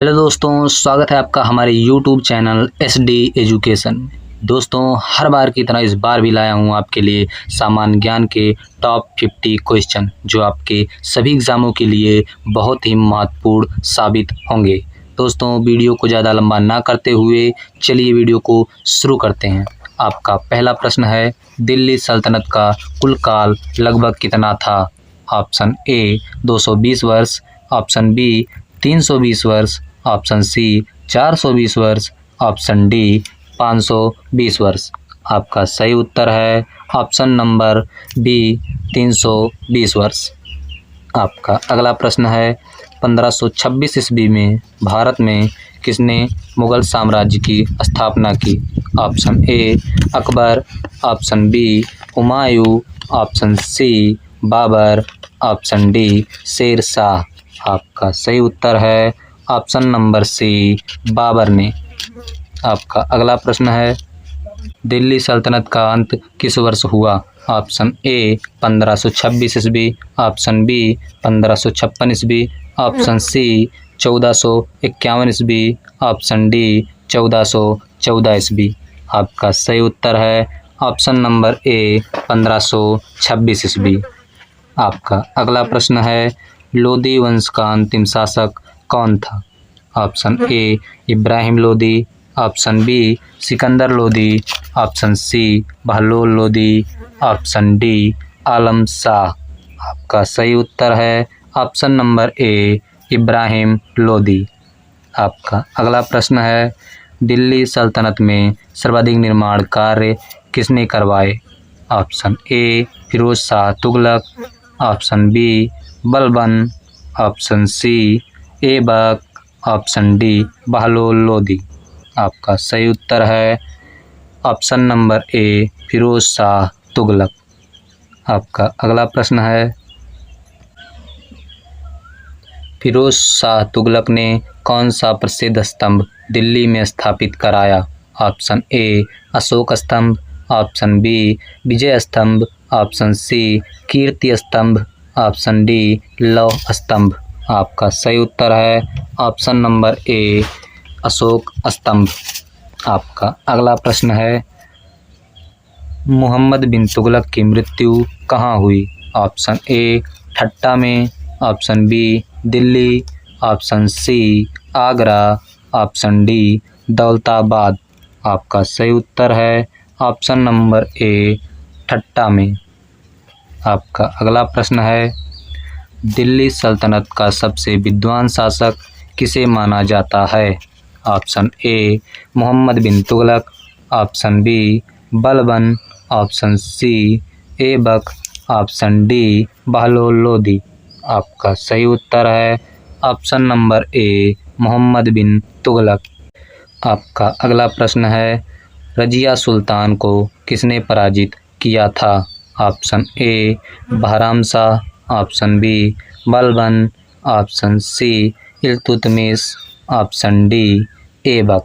Hello दोस्तों, स्वागत है आपका हमारे यूट्यूब चैनल SD एजुकेशन में। दोस्तों, हर बार की तरह इस बार भी लाया हूँ आपके लिए सामान्य ज्ञान के टॉप 50 क्वेश्चन जो आपके सभी एग्ज़ामों के लिए बहुत ही महत्वपूर्ण साबित होंगे। दोस्तों, वीडियो को ज़्यादा लंबा ना करते हुए चलिए वीडियो को शुरू करते हैं। आपका पहला प्रश्न है, दिल्ली सल्तनत का कुल काल लगभग कितना था? ऑप्शन ए 220 वर्ष, ऑप्शन बी 320 वर्ष, ऑप्शन सी 420 वर्ष, ऑप्शन डी 520 वर्ष। आपका सही उत्तर है ऑप्शन नंबर बी 320 वर्ष। आपका अगला प्रश्न है, 1526 ईस्वी में भारत में किसने मुगल साम्राज्य की स्थापना की? Option A Akbar, option B Humayun, option C Babur, option D Sher Shah. आपका सही उत्तर है ऑप्शन नंबर सी बाबर ने। आपका अगला प्रश्न है, दिल्ली सल्तनत का अंत किस वर्ष हुआ? ऑप्शन ए 1526 ईस्वी, ऑप्शन बी 1556 ईस्वी, ऑप्शन सी 1451 ईस्वी, ऑप्शन डी 1414 ईस्वी। आपका सही उत्तर है ऑप्शन नंबर ए 1526 ईस्वी। आपका अगला प्रश्न है, लोदी वंश का अंतिम शासक कौन था? Option A Ibrahim Lodi, option B Sikandar Lodi, option C Bahlol Lodi, option D Alam Shah. आपका सही उत्तर है option number A Ibrahim Lodi. आपका अगला प्रश्न है, दिल्ली सल्तनत में सर्वाधिक निर्माण कार्य किसने करवाए? Option A Firoz Shah Tughlaq, option B Balban, option C Aibak, option D Bahlol Lodi. आपका सही उत्तर है option number A Firoz Shah Tughlaq. आपका अगला प्रश्न है, फिरोज शाह तुगलक ने कौन सा प्रसिद्ध स्तंभ दिल्ली में स्थापित कराया? ऑप्शन ए अशोक स्तंभ, ऑप्शन बी विजय स्तंभ, ऑप्शन सी कीर्ति स्तंभ, ऑप्शन डी लौह स्तंभ। आपका सही उत्तर है ऑप्शन नंबर ए अशोक स्तंभ। आपका अगला प्रश्न है, मोहम्मद बिन तुगलक की मृत्यु कहाँ हुई? ऑप्शन ए ठट्टा में, option B Delhi, option C Agra, option D Daulatabad. आपका सही उत्तर है ऑप्शन नंबर ए ठट्टा में। आपका अगला प्रश्न है, दिल्ली सल्तनत का सबसे विद्वान शासक किसे माना जाता है? Option A Mohammad bin Tughlaq, option B Balban, option C Aibak, option D Bahlol Lodi. आपका सही उत्तर है option number A Mohammad bin Tughlaq. आपका अगला प्रश्न है, रजिया सुल्तान को किसने पराजित किया था? Option A Bahram Shah, option B Balban, option C Iltutmish, option D Aibak.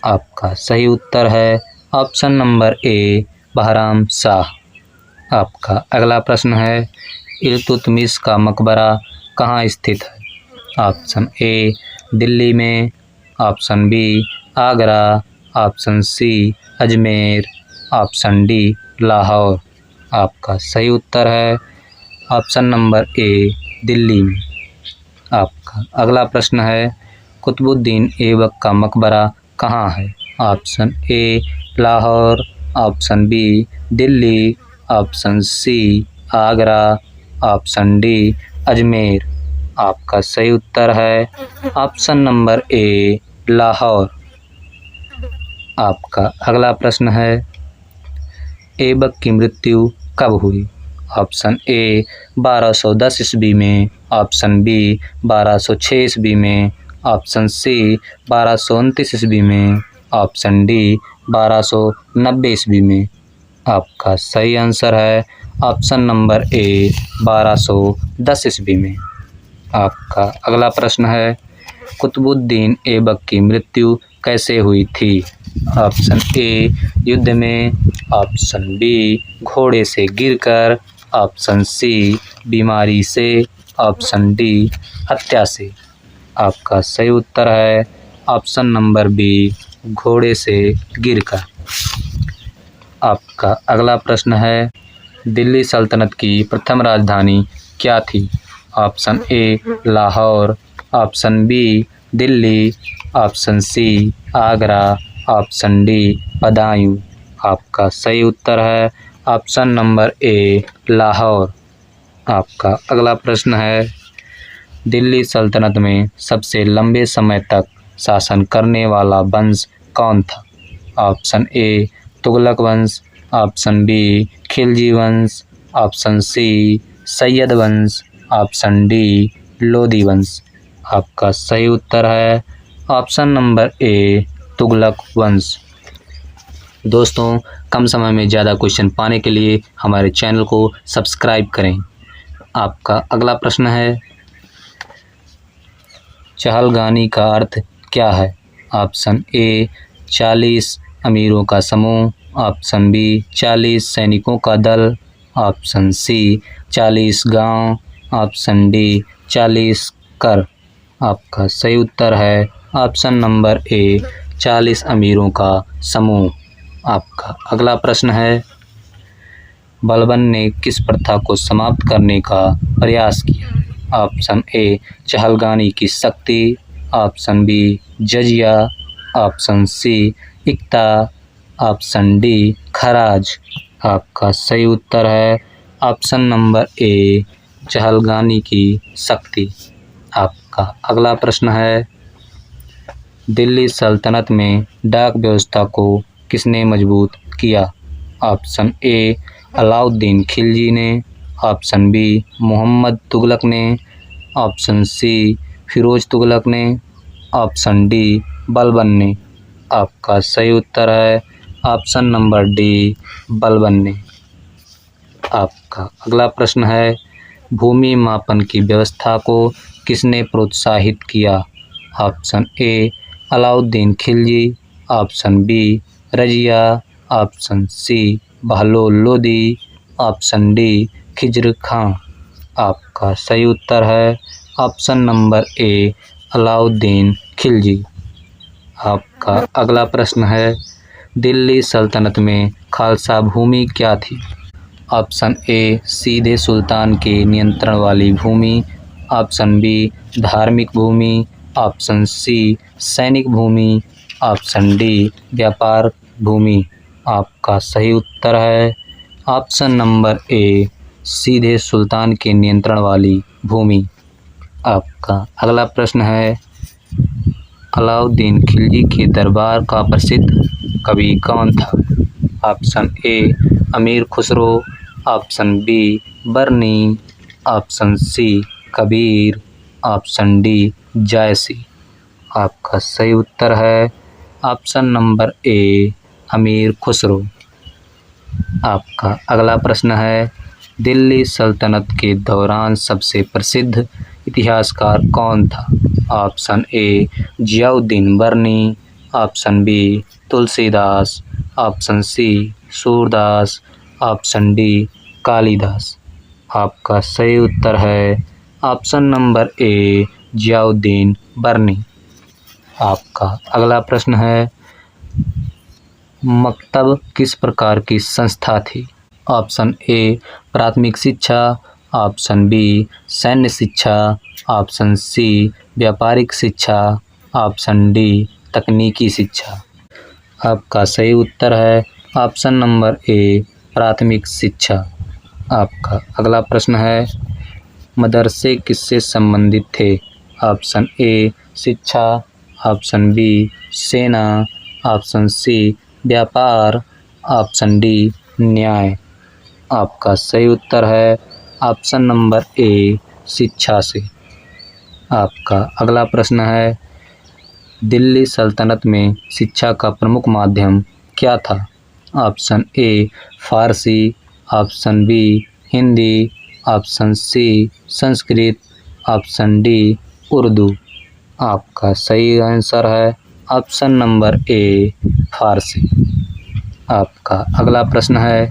आपका सही उत्तर है option number A Bahram Shah. आपका अगला प्रश्न है, इल्तुतमिश का मकबरा कहाँ स्थित है? ऑप्शन ए दिल्ली में, option B Agra, option C Ajmer, option D Lahore. आपका सही उत्तर है ऑप्शन नंबर ए दिल्ली में। आपका अगला प्रश्न है, कुतुबुद्दीन ऐबक का मकबरा कहाँ है? Option A Lahore, option B Delhi, option C Agra, option D Ajmer. आपका सही उत्तर है ऑप्शन नंबर ए लाहौर। आपका अगला प्रश्न है, ऐबक की मृत्यु कब हुई? ऑप्शन ए 1210 ईस्वी में, ऑप्शन बी 1206 ईस्वी में, ऑप्शन सी 1229 ईस्वी में, ऑप्शन डी 1290 ईस्वी में। आपका सही आंसर है ऑप्शन नंबर ए 1210 ईस्वी में। आपका अगला प्रश्न है, कुतुबुद्दीन ऐबक की मृत्यु कैसे हुई थी? ऑप्शन ए युद्ध में, ऑप्शन बी घोड़े से गिरकर, ऑप्शन सी बीमारी से, ऑप्शन डी हत्या से। आपका सही उत्तर है ऑप्शन नंबर बी, घोड़े से गिरकर। आपका अगला प्रश्न है, दिल्ली सल्तनत की प्रथम राजधानी क्या थी? Option A Lahore, option B Delhi, option C Agra, option D Badaun. आपका सही उत्तर है ऑप्शन नंबर ए लाहौर। आपका अगला प्रश्न है, दिल्ली सल्तनत में सबसे लंबे समय तक शासन करने वाला वंश कौन था? ऑप्शन ए तुगलक वंश, ऑप्शन बी खिलजी वंश, ऑप्शन सी सैयद वंश, ऑप्शन डी लोदी वंश। आपका सही उत्तर है ऑप्शन नंबर ए तुगलक वंश। दोस्तों, कम समय में ज़्यादा क्वेश्चन पाने के लिए हमारे चैनल को सब्सक्राइब करें। आपका अगला प्रश्न है, चहलगानी का अर्थ क्या है? ऑप्शन ए 40 अमीरों का समूह, ऑप्शन बी 40 सैनिकों का दल, ऑप्शन सी 40 गांव, ऑप्शन डी 40 कर। आपका सही उत्तर है ऑप्शन नंबर ए 40 अमीरों का समूह। आपका अगला प्रश्न है, बलबन ने किस प्रथा को समाप्त करने का प्रयास किया? ऑप्शन ए चहलगानी की शक्ति, ऑप्शन बी जजिया, ऑप्शन सी इक्ता, ऑप्शन डी खराज। आपका सही उत्तर है ऑप्शन नंबर ए चहलगानी की शक्ति। आपका अगला प्रश्न है, दिल्ली सल्तनत में डाक व्यवस्था को किसने मजबूत किया? ऑप्शन ए अलाउद्दीन खिलजी ने, ऑप्शन बी मोहम्मद तुगलक ने, ऑप्शन सी फिरोज तुगलक ने, ऑप्शन डी बलबन ने। आपका सही उत्तर है ऑप्शन नंबर डी बलबन ने। आपका अगला प्रश्न है, भूमि मापन की व्यवस्था को किसने प्रोत्साहित किया? Option A Alauddin Khilji, option B Razia, option C Bahlol Lodi, option D Khizr Khan. आपका सही उत्तर है option number A Alauddin Khilji. आपका अगला प्रश्न है, दिल्ली सल्तनत में खालसा भूमि क्या थी? ऑप्शन ए सीधे सुल्तान के नियंत्रण वाली भूमि, ऑप्शन बी धार्मिक भूमि, ऑप्शन सी सैनिक भूमि, ऑप्शन डी व्यापार भूमि। आपका सही उत्तर है ऑप्शन नंबर ए सीधे सुल्तान के नियंत्रण वाली भूमि। आपका अगला प्रश्न है, अलाउद्दीन खिलजी के दरबार का प्रसिद्ध कवि कौन था? Option A Amir Khusro, option B Barani, option C Kabir, option D Jayasi. आपका सही उत्तर है ऑप्शन नंबर ए अमीर खुसरो। आपका अगला प्रश्न है, दिल्ली सल्तनत के दौरान सबसे प्रसिद्ध इतिहासकार कौन था? Option A Ziauddin Barani, option B Tulsidas, option C Surdas, option D Kalidas. आपका सही उत्तर है option number A Ziauddin Barani. आपका अगला प्रश्न है, मकतब किस प्रकार की संस्था थी? ऑप्शन ए प्राथमिक शिक्षा, ऑप्शन बी सैन्य शिक्षा, ऑप्शन सी व्यापारिक शिक्षा, ऑप्शन डी तकनीकी शिक्षा। आपका सही उत्तर है ऑप्शन नंबर ए प्राथमिक शिक्षा। आपका अगला प्रश्न है, मदरसे किससे संबंधित थे? ऑप्शन ए शिक्षा, ऑप्शन बी सेना, ऑप्शन सी व्यापार, ऑप्शन डी न्याय। आपका सही उत्तर है ऑप्शन नंबर ए शिक्षा से। आपका अगला प्रश्न है, दिल्ली सल्तनत में शिक्षा का प्रमुख माध्यम क्या था? Option A Farsi, option B Hindi, option C Sanskrit, option D Urdu. आपका सही आंसर है ऑप्शन नंबर ए फारसी। आपका अगला प्रश्न है,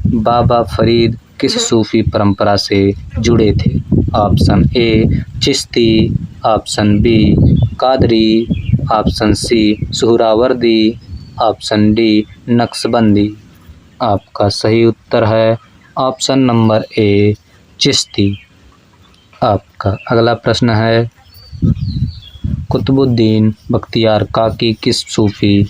बाबा फरीद किस सूफी परंपरा से जुड़े थे? Option A Chishti, option B Qadri, option C Suhrawardi, option D Naqshbandi. आपका सही उत्तर है ऑप्शन नंबर ए चिश्ती। आपका अगला प्रश्न है, कुतुबुद्दीन बख्तियार काकी किस सूफी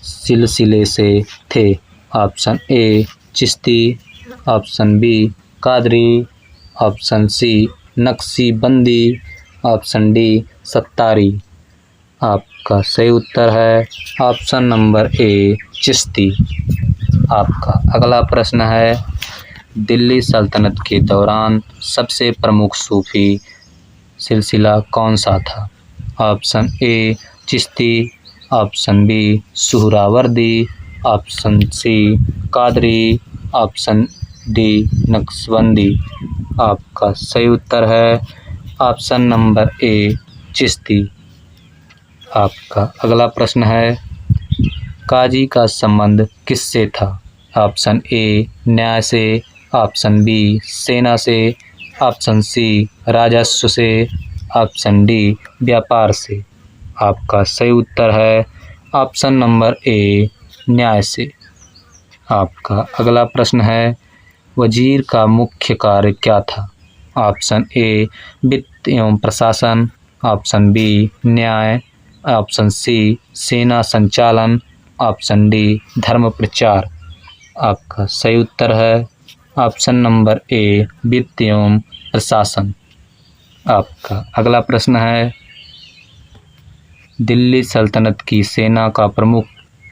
सिलसिले से थे? Option A Chishti, option B Qadri, option C Naqshbandi, option D Shattari. आपका सही उत्तर है ऑप्शन नंबर ए चिश्ती। आपका अगला प्रश्न है, दिल्ली सल्तनत के दौरान सबसे प्रमुख सूफी सिलसिला कौन सा था? Option A Chishti, option B Suhrawardi, option C Qadri, option D Naqshbandi. आपका सही उत्तर है ऑप्शन नंबर ए चिश्ती। आपका अगला प्रश्न है, काजी का संबंध किससे था? ऑप्शन ए न्याय से, ऑप्शन बी सेना से, ऑप्शन सी राजस्व से, ऑप्शन डी व्यापार से। आपका सही उत्तर है ऑप्शन नंबर ए न्याय से। आपका अगला प्रश्न है, वजीर का मुख्य कार्य क्या था? ऑप्शन ए वित्त एवं प्रशासन, ऑप्शन बी न्याय, ऑप्शन सी सेना संचालन, ऑप्शन डी धर्म प्रचार। आपका सही उत्तर है ऑप्शन नंबर ए वित्त एवं प्रशासन। आपका अगला प्रश्न है, दिल्ली सल्तनत की सेना का प्रमुख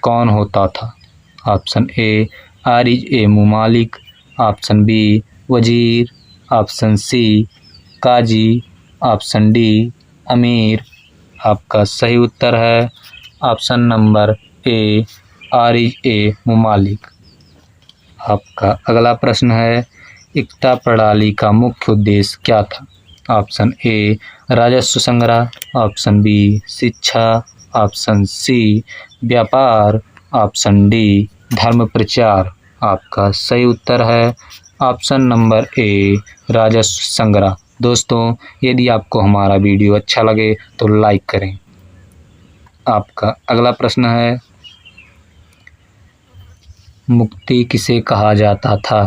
कौन होता था? ऑप्शन ए आरिज ए मुमालिक, ऑप्शन बी वजीर, ऑप्शन सी काजी, ऑप्शन डी अमीर। आपका सही उत्तर है ऑप्शन नंबर ए आरिज ए मुमालिक। आपका अगला प्रश्न है, एकता प्रणाली का मुख्य उद्देश्य क्या था? ऑप्शन ए राजस्व संग्रह, ऑप्शन बी शिक्षा, ऑप्शन सी व्यापार, ऑप्शन डी धर्म प्रचार। आपका सही उत्तर है ऑप्शन नंबर ए राजस्व संग्रह। दोस्तों, यदि आपको हमारा वीडियो अच्छा लगे तो लाइक करें। आपका अगला प्रश्न है, मुक्ति किसे कहा जाता था?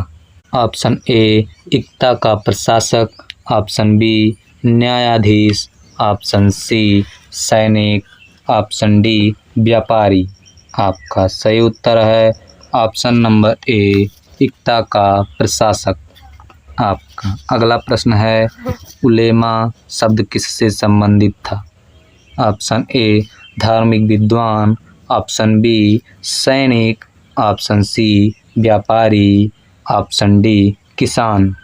ऑप्शन ए एकता का प्रशासक, ऑप्शन बी न्यायाधीश, ऑप्शन सी सैनिक, ऑप्शन डी व्यापारी। आपका सही उत्तर है ऑप्शन नंबर ए एकता का प्रशासक। आपका अगला प्रश्न है, उलेमा शब्द किससे संबंधित था? ऑप्शन ए धार्मिक विद्वान, ऑप्शन बी सैनिक, ऑप्शन सी व्यापारी, ऑप्शन डी किसान।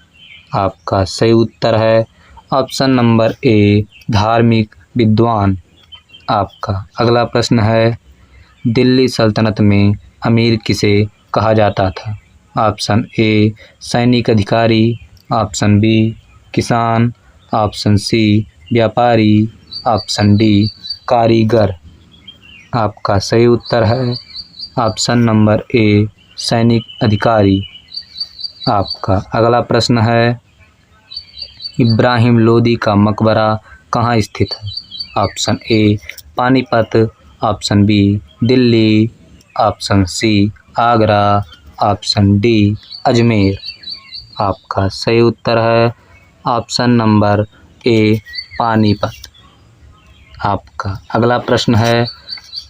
आपका सही उत्तर है ऑप्शन नंबर ए धार्मिक विद्वान। आपका अगला प्रश्न है, दिल्ली सल्तनत में अमीर किसे कहा जाता था? ऑप्शन ए सैनिक अधिकारी, ऑप्शन बी किसान, ऑप्शन सी व्यापारी, ऑप्शन डी कारीगर। आपका सही उत्तर है ऑप्शन नंबर ए सैनिक अधिकारी। आपका अगला प्रश्न है, इब्राहिम लोदी का मकबरा कहाँ स्थित है? Option A Panipat, option B Delhi, option C Agra, option D Ajmer. आपका सही उत्तर है ऑप्शन नंबर ए पानीपत। आपका अगला प्रश्न है,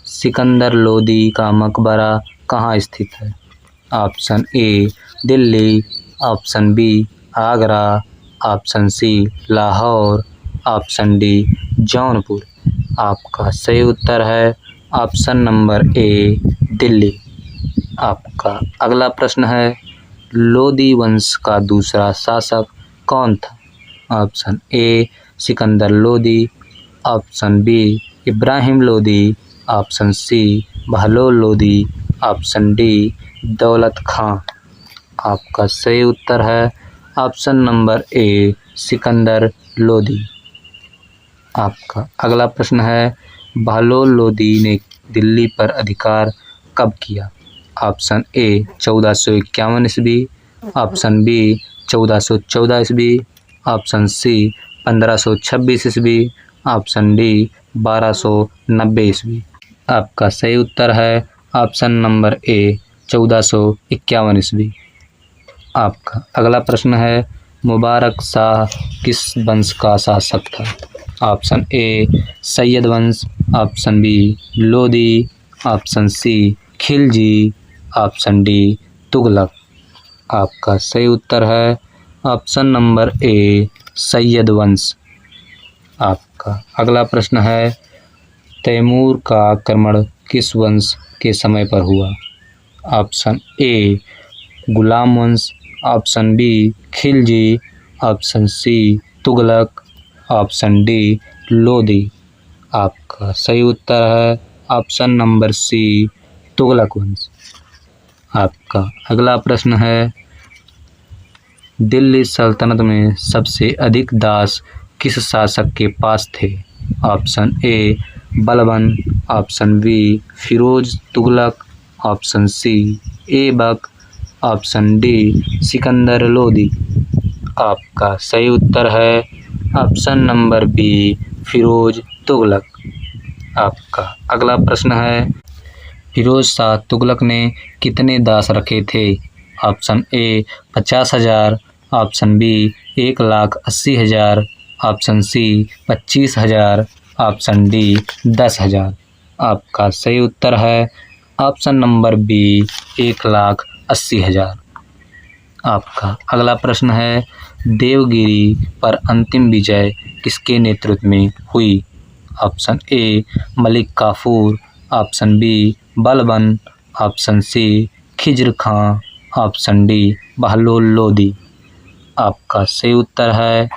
सिकंदर लोदी का मकबरा कहाँ स्थित है? Option A Delhi, option B Agra, option C Lahore, option D Jaunpur. आपका सही उत्तर है ऑप्शन नंबर ए दिल्ली। आपका अगला प्रश्न है, लोदी वंश का दूसरा शासक कौन था? Option A Sikandar Lodi, option B Ibrahim Lodi, option C Bahlol Lodi, option D Daulat Khan. आपका सही उत्तर है option number A Sikandar Lodi. आपका अगला प्रश्न है, बहलोल लोदी ने दिल्ली पर अधिकार कब किया? ऑप्शन ए 1451 ईस्वी, ऑप्शन बी 1414 ईस्वी, ऑप्शन सी 1526 ईस्वी, ऑप्शन डी 1290 ईस्वी। आपका सही उत्तर है ऑप्शन नंबर ए 1451 ईस्वी। आपका अगला प्रश्न है, मुबारक शाह किस वंश का शासक था? ऑप्शन ए सैयद वंश, option B Lodi, option C Khilji, option D Tughlaq. आपका सही उत्तर है ऑप्शन नंबर ए सैयद वंश। आपका अगला प्रश्न है, तैमूर का आक्रमण किस वंश के समय पर हुआ? ऑप्शन ए गुलाम वंश, option B Khilji, option C Tughlaq, option D Lodi. आपका सही उत्तर है ऑप्शन नंबर सी तुगलक वंश। आपका अगला प्रश्न है, दिल्ली सल्तनत में सबसे अधिक दास किस शासक के पास थे? Option A Balban, option B Firoz Tughlaq, option C Aibak, option D Sikandar Lodi. आपका सही उत्तर है option number B Firoz Tughlaq. आपका अगला प्रश्न है, फिरोज शाह तुगलक ने कितने दास रखे थे? Option A 50,000, option B 1,80,000, option C 25,000, option D 10,000। आपका सही उत्तर है ऑप्शन नंबर बी 1,80,000। आपका अगला प्रश्न है, देवगिरी पर अंतिम विजय किसके नेतृत्व में हुई? Option A Malik Kafur, option B Balban, option C Khizr Khan, option D Bahlol Lodi. आपका सही उत्तर है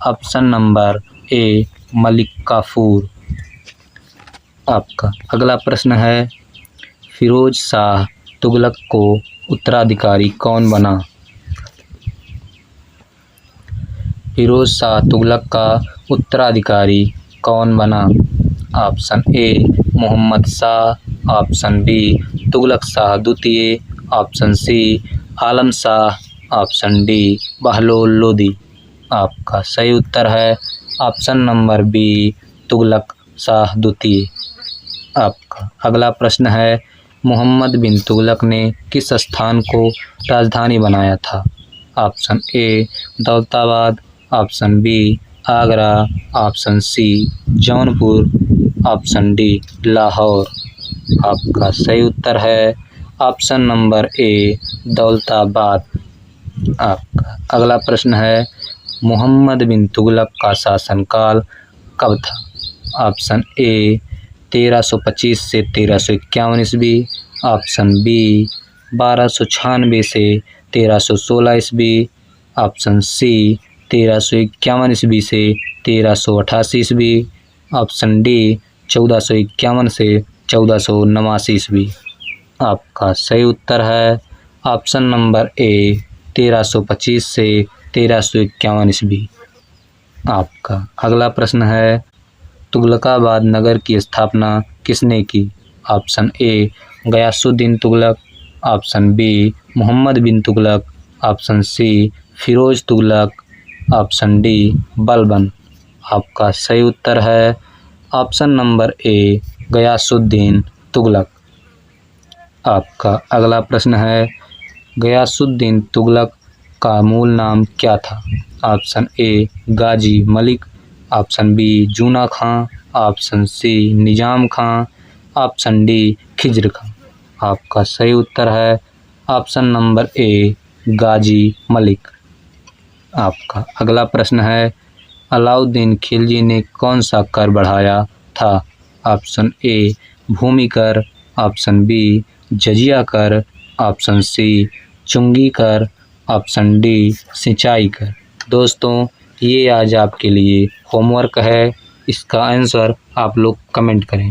option number A Malik Kafur. आपका अगला प्रश्न है, फिरोज शाह तुगलक को उत्तराधिकारी कौन बना? फिरोज शाह तुगलक का उत्तराधिकारी कौन बना? Option A Mohammad Shah, option B Tughlaq Shah द्वितीय, option C Alam Shah, option D Bahlol Lodi. आपका सही उत्तर है option number B Tughlaq Shah द्वितीय। आपका अगला प्रश्न है, मोहम्मद बिन तुगलक ने किस स्थान को राजधानी बनाया था? Option A Daulatabad, option B Agra, option C Jaunpur, option D Lahore. आपका सही उत्तर है ऑप्शन नंबर ए दौलताबाद। आपका अगला प्रश्न है, मोहम्मद बिन तुगलक का शासनकाल कब था? ऑप्शन ए 1325 से 1351 ईस्वी, ऑप्शन बी 1296 से 1316 ईस्वी, ऑप्शन सी 1351 ईस्वी से 1388 ईस्वी, ऑप्शन डी 1451 से 1489 ईस्वी। आपका सही उत्तर है ऑप्शन नंबर ए 1325 से 1351 ईस्वी। आपका अगला प्रश्न है, तुगलकाबाद नगर की स्थापना किसने की? Option A Ghiyasuddin Tughlaq, option B Mohammad bin Tughlaq, option C Firoz Tughlaq, option D Balban. आपका सही उत्तर है option number A Ghiyasuddin Tughlaq. आपका अगला प्रश्न है, गयासुद्दीन तुगलक का मूल नाम क्या था? Option A Ghazi Malik, option B Juna Khan, option C Nizam Khan, option D Khizr Khan. आपका सही उत्तर है option number A Ghazi Malik. आपका अगला प्रश्न है, अलाउद्दीन खिलजी ने कौन सा कर बढ़ाया था? ऑप्शन ए भूमि कर, ऑप्शन बी जजिया कर, ऑप्शन सी चुंगी कर, ऑप्शन डी सिंचाई कर। दोस्तों, ये आज आपके लिए होमवर्क है, इसका आंसर आप लोग कमेंट करें।